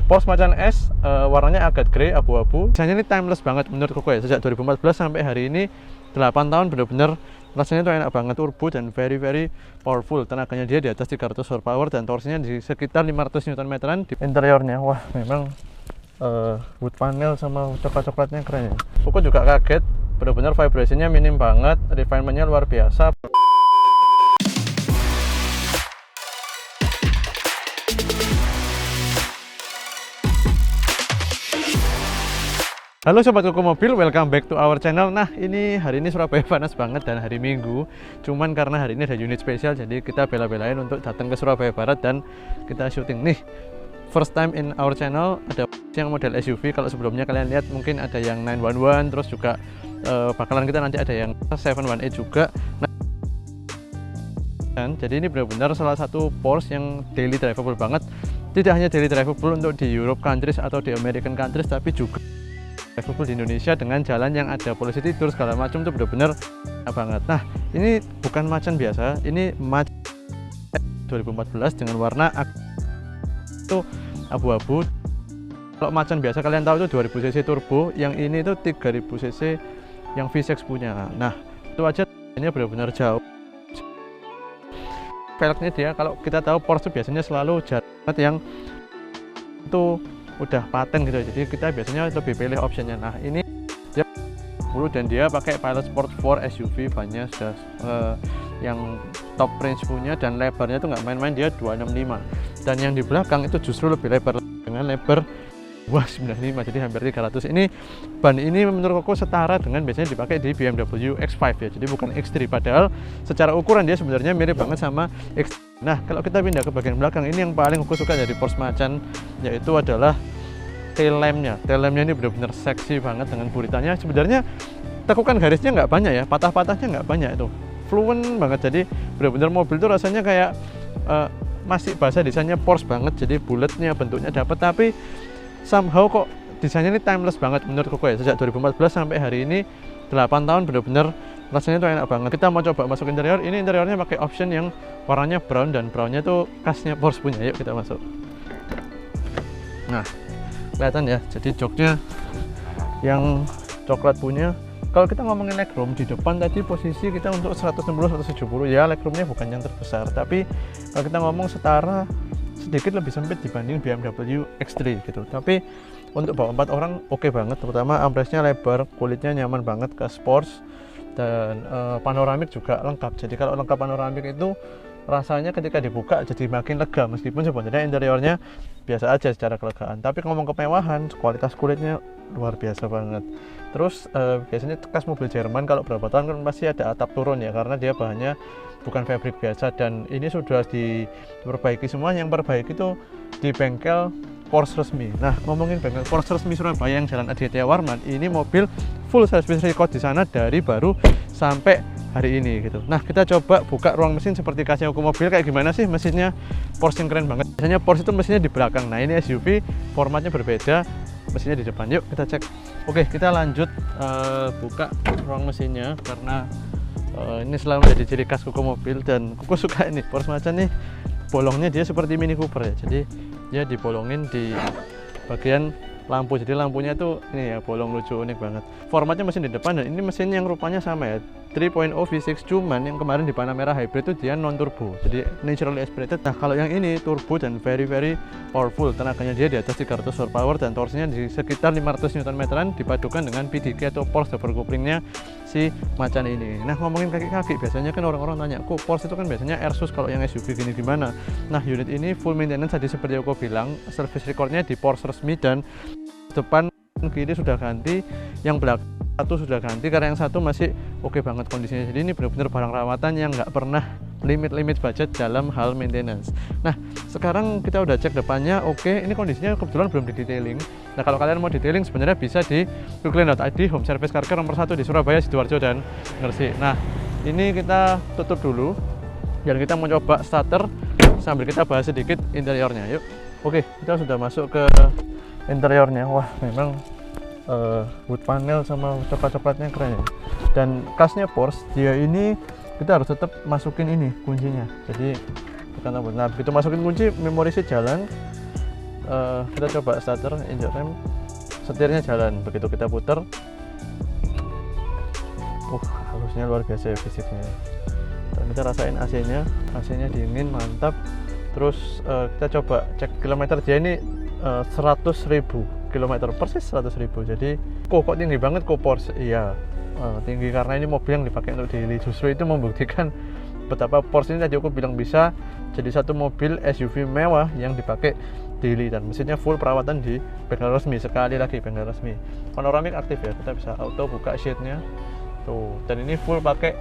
Porsche Macan S warnanya agak grey abu-abu. Desainnya ini timeless banget menurutku ya. Sejak 2014 sampai hari ini 8 tahun bener-bener rasanya tuh enak banget, turbo dan very powerful. Tenaganya dia di atas 300 horsepower dan torsinya di sekitar 500 Nm. Di interiornya wah memang wood panel sama coklat-coklatnya keren ya. Aku juga kaget, bener-bener vibrasinya minim banget, refinementnya luar biasa. Halo Sobat Kuku Mobil, welcome back to our channel. Nah ini hari ini Surabaya panas banget dan hari Minggu. Cuman karena hari ini ada unit spesial, jadi kita bela-belain untuk datang ke Surabaya Barat dan kita syuting. Nih, first time in our channel ada yang model SUV. Kalau sebelumnya kalian lihat mungkin ada yang 911, terus juga bakalan kita nanti ada yang 718 juga. Nah, jadi ini benar-benar salah satu Porsche yang daily drivable banget. Tidak hanya daily drivable untuk di Europe countries atau di American countries, tapi juga drivable di Indonesia dengan jalan yang ada polisi tidur segala macam tuh bener-bener banget. Nah ini bukan Macan biasa, ini Macan 2014 dengan warna itu abu-abu. Kalau Macan biasa kalian tahu itu 2000 cc turbo, yang ini itu 3000 cc yang V6 punya. Nah itu aja ini benar-benar jauh. Velgnya dia, kalau kita tahu Porsche biasanya selalu jalan yang itu udah paten gitu, jadi kita biasanya lebih pilih optionnya. Nah ini dia 10 dan dia pakai Pilot Sport 4 SUV, bannya sudah yang top range punya, dan lebarnya tuh nggak main-main, dia 265, dan yang di belakang itu justru lebih lebar dengan lebar 295, jadi hampir 300. Ini ban ini menurut aku setara dengan biasanya dipakai di BMW X5 ya, jadi bukan X3, padahal secara ukuran dia sebenarnya mirip banget sama X3. Nah kalau kita pindah ke bagian belakang, ini yang paling aku suka dari Porsche Macan, yaitu adalah tail lampnya. Tail lampnya ini benar-benar seksi banget dengan buritannya. Sebenarnya tekukan garisnya nggak banyak ya, patah-patahnya nggak banyak, itu fluent banget. Jadi benar-benar mobil itu rasanya kayak masih bahasa desainnya Porsche banget, jadi bulatnya bentuknya dapat, tapi somehow kok desainnya ini timeless banget menurutku ya. Sejak 2014 sampai hari ini 8 tahun bener-bener rasanya tuh enak banget. Kita mau coba masuk interior. Ini interiornya pakai option yang warnanya brown, dan brownnya tuh khasnya Porsche punya. Yuk kita masuk. Nah kelihatan ya, jadi joknya yang coklat punya. Kalau kita ngomongin legroom di depan tadi, posisi kita untuk 160-170 ya, legroomnya bukan yang terbesar, tapi kalau kita ngomong setara, sedikit lebih sempit dibanding BMW X3 gitu. Tapi untuk bawa 4 orang oke banget, terutama armrestnya lebar, kulitnya nyaman banget ke sports, dan panoramik juga lengkap. Jadi kalau lengkap panoramik itu rasanya ketika dibuka jadi makin lega, meskipun sebenarnya interiornya biasa aja secara kelegaan. Tapi ngomong kemewahan, kualitas kulitnya luar biasa banget. Terus biasanya khas mobil Jerman kalau berapa tahun kan pasti ada atap turun ya, karena dia bahannya bukan fabric biasa, dan ini sudah diperbaiki semua. Yang perbaiki itu di bengkel Porsche resmi. Nah ngomongin bengkel Porsche resmi Surabaya yang Jalan Aditya Warman, ini mobil full service record di sana dari baru sampai hari ini gitu. Nah kita coba buka ruang mesin seperti khasnya Kuku Mobil, kayak gimana sih mesinnya Porsche yang keren banget. Biasanya Porsche itu mesinnya di belakang, nah ini SUV formatnya berbeda, mesinnya di depan. Yuk kita cek. Oke kita lanjut buka ruang mesinnya, karena ini selalu menjadi ciri khas Kuku Mobil, dan Kuku suka ini Porsche Macan nih, bolongnya dia seperti Mini Cooper ya, jadi dia dibolongin di bagian lampu, jadi lampunya tuh ini ya bolong, lucu, unik banget. Formatnya mesin di depan, dan ini mesin yang rupanya sama ya, 3.0 V6, cuman yang kemarin di Panamera Hybrid itu dia non turbo, jadi naturally aspirated. Nah kalau yang ini turbo dan very powerful, tenaganya dia di atas 300 horsepower dan torsinya di sekitar 500 Nm, dipadukan dengan PDK atau Porsche double couplingnya si Macan ini. Nah ngomongin kaki-kaki, biasanya kan orang-orang tanya, kok Porsche itu kan biasanya Airsus, kalau yang SUV gini gimana? Nah unit ini full maintenance tadi seperti aku bilang, service recordnya di Porsche resmi, dan depan kiri sudah ganti, yang belakang satu sudah ganti, karena yang satu masih oke banget kondisinya. Jadi ini benar-benar barang rawatan yang nggak pernah limit budget dalam hal maintenance. Nah sekarang kita udah cek depannya, oke, ini kondisinya kebetulan belum di detailing. Nah kalau kalian mau detailing sebenarnya bisa di quickline.id, home service car care nomor 1 di Surabaya, Sidoarjo, dan Gresik. Nah ini kita tutup dulu dan kita mau coba starter sambil kita bahas sedikit interiornya. Yuk. Oke kita sudah masuk ke interiornya. Wah memang wood panel sama coklat-coklatnya keren ya, dan khasnya Porsche dia ini kita harus tetap masukin ini kuncinya, jadi tekan tombol. Nah begitu masukin kunci, memori seat jalan, kita coba starter, injek rem, setirnya jalan. Begitu kita putar, halusnya luar biasa ya fisiknya. Dan kita rasain AC-nya dingin, mantap. Terus kita coba cek kilometer dia ini 100.000 km, persis 100.000. Jadi kok tinggi banget kok Porsche? Iya, tinggi karena ini mobil yang dipakai untuk daily. Justru itu membuktikan betapa Porsche ini tadi aku bilang bisa jadi satu mobil SUV mewah yang dipakai daily, dan mesinnya full perawatan di bengkel resmi. Sekali lagi bengkel resmi, panoramic aktif ya, kita bisa auto buka shade-nya tuh. Dan ini full pakai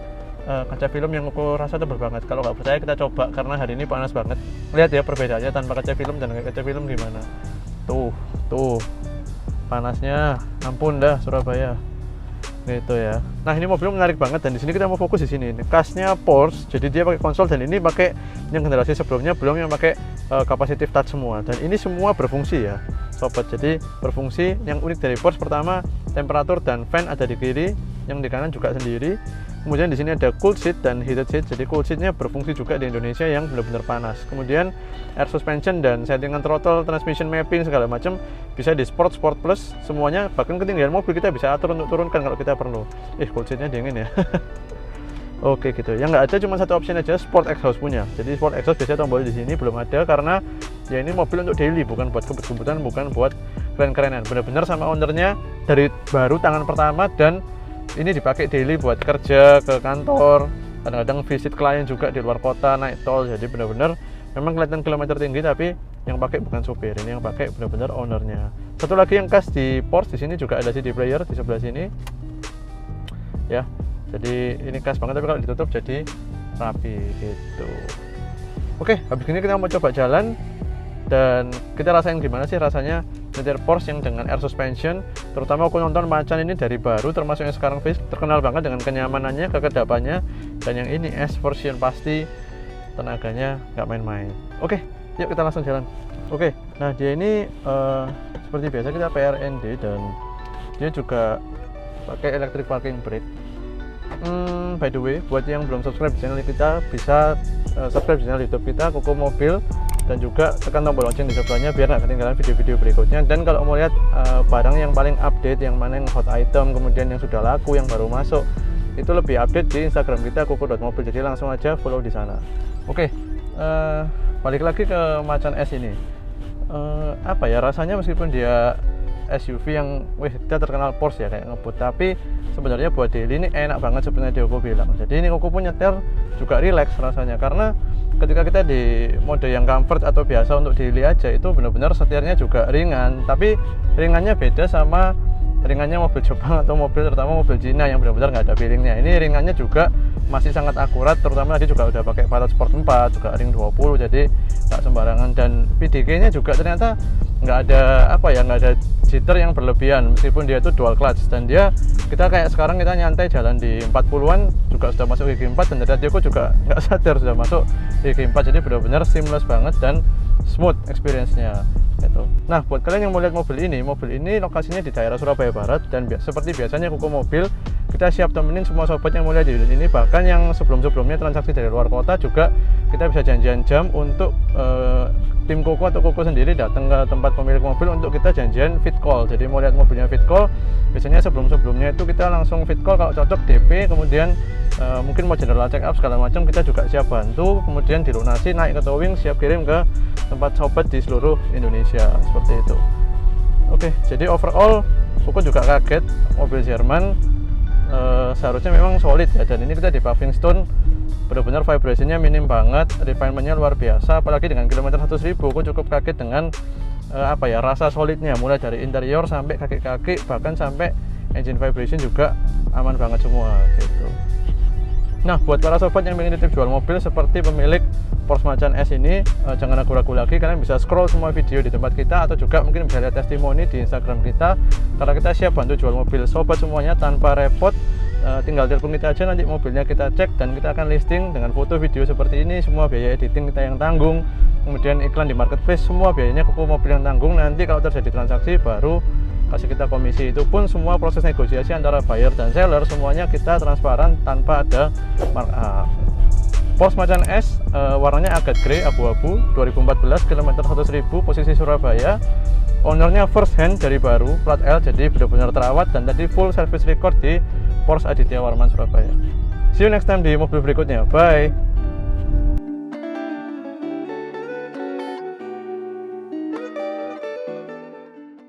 kaca film yang aku rasa tebal banget. Kalau nggak percaya kita coba, karena hari ini panas banget. Lihat ya perbedaannya tanpa kaca film dan kaca film gimana. Tuh panasnya ampun dah Surabaya gitu ya. Nah, ini mobil menarik banget, dan di sini kita mau fokus di sini. Ini kasnya Porsche, jadi dia pakai konsol, dan ini pakai yang generasi sebelumnya belum yang pakai capacitive touch semua. Dan ini semua berfungsi ya sobat, jadi berfungsi. Yang unik dari Porsche pertama, temperatur dan fan ada di kiri, yang di kanan juga sendiri. Kemudian di sini ada cool seat dan heated seat, jadi cool seatnya berfungsi juga di Indonesia yang benar-benar panas. Kemudian air suspension dan settingan throttle, transmission mapping segala macam bisa di sport plus semuanya. Bahkan ketinggian mobil kita bisa atur untuk turunkan kalau kita perlu. Cool seatnya dingin ya. Oke gitu. Yang nggak ada cuma satu option aja, sport exhaust punya. Jadi sport exhaust biasanya tombol di sini belum ada, karena ya ini mobil untuk daily, bukan buat kebut-kebutan, bukan buat keren-kerenan. Benar-benar sama ownernya dari baru tangan pertama, dan ini dipakai daily buat kerja, ke kantor, kadang-kadang visit klien juga di luar kota, naik tol. Jadi benar-benar memang kelihatan kilometer tinggi, tapi yang pakai bukan supir, ini yang pakai benar-benar ownernya. Satu lagi yang khas di Porsche, di sini juga ada CD player di sebelah sini ya. Jadi ini khas banget, tapi kalau ditutup jadi rapi gitu. Oke, habis ini kita mau coba jalan dan kita rasain gimana sih rasanya nyetir Porsche yang dengan air suspension. Terutama aku nonton Macan ini dari baru, termasuk yang sekarang terkenal banget dengan kenyamanannya, kekedapannya. Dan yang ini S version pasti tenaganya nggak main-main. Oke, yuk kita langsung jalan. Oke, nah dia ini seperti biasa kita PRND, dan dia juga pakai electric parking brake. By the way, buat yang belum subscribe di channel kita, bisa subscribe di channel YouTube kita, Koko Mobil, dan juga tekan tombol lonceng di sebelahnya biar nggak ketinggalan video-video berikutnya. Dan kalau mau lihat barang yang paling update, yang mana yang hot item, kemudian yang sudah laku, yang baru masuk, itu lebih update di Instagram kita, koko.mobil. Jadi langsung aja follow di sana. Oke, balik lagi ke Macan S ini. Apa ya rasanya, meskipun dia SUV yang kita terkenal Porsche ya kayak ngebut, tapi sebenarnya buat daily ini enak banget sebenarnya Koko bilang. Jadi ini Koko pun nyetir juga relax rasanya, karena ketika kita di mode yang comfort atau biasa untuk daily aja, itu benar-benar setirnya juga ringan, tapi ringannya beda sama ringannya mobil Jepang atau mobil, terutama mobil Cina yang benar-benar nggak ada feelingnya. Ini ringannya juga masih sangat akurat, terutama tadi juga udah pakai Pilot Sport 4, juga ring 20, jadi nggak sembarangan. Dan PDG-nya juga ternyata nggak ada nggak ada jitter yang berlebihan, meskipun dia itu dual clutch. Dan dia, kita kayak sekarang kita nyantai jalan di 40-an juga sudah masuk gigi 4, dan tadi aku juga nggak sadar sudah masuk gigi 4. Jadi benar-benar seamless banget dan smooth experience-nya gitu. Nah, buat kalian yang mau lihat mobil ini lokasinya di daerah Surabaya Barat, dan seperti biasanya Koko Mobil kita siap temenin semua sobat yang mau lihat unit ini. Bahkan yang sebelum-sebelumnya transaksi dari luar kota juga kita bisa janjian jam untuk tim Koko atau Koko sendiri datang ke tempat pemilik mobil untuk kita janjian fit call. Jadi mau lihat mobilnya fit call, biasanya sebelum-sebelumnya itu kita langsung fit call, kalau cocok DP, kemudian mungkin mau general check up segala macam, kita juga siap bantu, kemudian dilunasi, naik ke towing, siap kirim ke tempat sobat di seluruh Indonesia, seperti itu. Oke, jadi overall Koko juga kaget, mobil Jerman seharusnya memang solid ya, dan ini kita di paving stone, benar-benar vibrasinya minim banget, refinementnya luar biasa. Apalagi dengan kilometer 100.000, aku cukup kaget dengan rasa solidnya, mulai dari interior sampai kaki-kaki, bahkan sampai engine vibration juga aman banget semua gitu. Nah, buat para sobat yang ingin titip jual mobil seperti pemilik Porsche Macan S ini, jangan ragu-ragu lagi, kalian bisa scroll semua video di tempat kita, atau juga mungkin bisa lihat testimoni di Instagram kita, karena kita siap bantu jual mobil sobat semuanya tanpa repot. Tinggal telepon kita aja, nanti mobilnya kita cek dan kita akan listing dengan foto video seperti ini. Semua biaya editing kita yang tanggung, kemudian iklan di marketplace semua biayanya Koko Mobil yang tanggung. Nanti kalau terjadi transaksi baru kasih kita komisi. Itu pun semua proses negosiasi antara buyer dan seller semuanya kita transparan tanpa ada markup. Porsche Macan S, warnanya agak grey abu-abu, 2014, kilometer 100.000, posisi Surabaya. Ownernya first hand dari baru, plat L, jadi benar-benar terawat, dan tadi full service record di Porsche Aditya Warman Surabaya. See you next time di mobil berikutnya, bye.